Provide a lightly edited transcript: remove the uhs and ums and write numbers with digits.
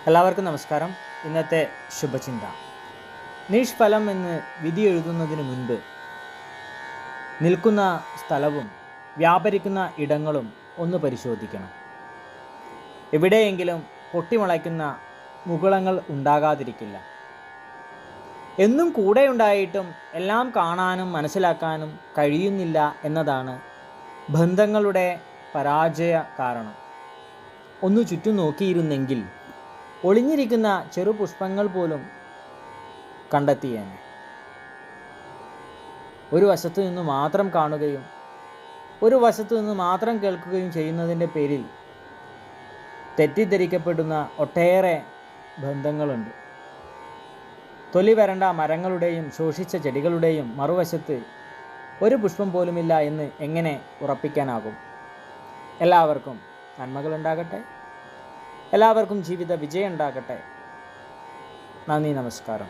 എല്ലാവർക്കും നമസ്കാരം. ഇന്നത്തെ ശുഭചിന്ത. നിഷ്ഫലം എന്ന് വിധി എഴുതുന്നതിന് മുൻപ് നിൽക്കുന്ന സ്ഥലവും വ്യാപരിക്കുന്ന ഇടങ്ങളും ഒന്ന് പരിശോധിക്കണം. എവിടെയെങ്കിലും പൊട്ടിമുളയ്ക്കുന്ന മുകുളങ്ങൾ ഉണ്ടാകാതിരിക്കില്ല. എന്നും കൂടെ ഉണ്ടായിട്ടും എല്ലാം കാണാനും മനസ്സിലാക്കാനും കഴിയുന്നില്ല എന്നതാണ് ബന്ധങ്ങളുടെ പരാജയ കാരണം. ഒന്ന് ചുറ്റും നോക്കിയിരുന്നെങ്കിൽ ഒളിഞ്ഞിരിക്കുന്ന ചെറു പുഷ്പങ്ങൾ പോലും കണ്ടെത്തിയേനെ. ഒരു വശത്തു നിന്ന് മാത്രം കാണുകയും ഒരു വശത്തു നിന്ന് മാത്രം കേൾക്കുകയും ചെയ്യുന്നതിൻ്റെ പേരിൽ തെറ്റിദ്ധരിക്കപ്പെടുന്ന ഒട്ടേറെ ബന്ധങ്ങളുണ്ട്. തൊലി വരണ്ട മരങ്ങളുടെയും ശോഷിച്ച ചെടികളുടെയും മറുവശത്ത് ഒരു പുഷ്പം പോലുമില്ല എന്ന് എങ്ങനെ ഉറപ്പിക്കാനാകും? എല്ലാവർക്കും നന്മകളുണ്ടാകട്ടെ. എല്ലാവർക്കും ജീവിത വിജയം ഉണ്ടാകട്ടെ. നന്ദി, നമസ്കാരം.